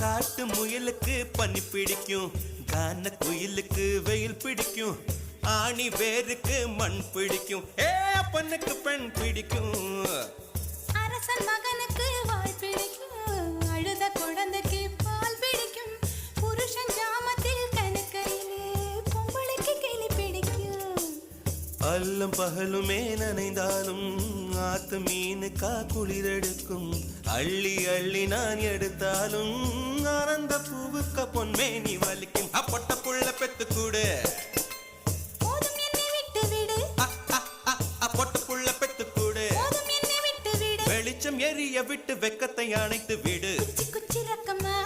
காட்டு முயலுக்கு பனி பிடிக்கும், கான குயிலுக்கு வெயில் பிடிக்கும், ஆணி வேருக்கு மண் பிடிக்கும், அப்பனுக்கு பெண் பிடிக்கும். அரசன் மகனுக்கு வாய் பிடிக்கும், அழுத குழந்தைக்கு பால் பிடிக்கும், புருஷன் ஜாமத்தில் கணக்கையிலே பொம்பளைக்கு கிளி பிடிக்கும். அல்லும் பகலுமே நனைந்தாலும் ஆத்து மீனுக்கா குளிரெடுக்கும், அள்ளி அள்ளி நான் எடுத்தாலும் ஆனந்த பூவுக்க பொன்மேனி வலிக்கும். அப்பட்ட புள்ள பெத்து கூடு, போதும் என்னை விட்டு விடு, பொட்ட புள்ள பெத்து கூடு, போதும் என்னை விட்டு விடு, வெளிச்சம் எரிய விட்டு வெக்கத்தை அணைத்து விடு. குச்சி குச்சி ரக்கமா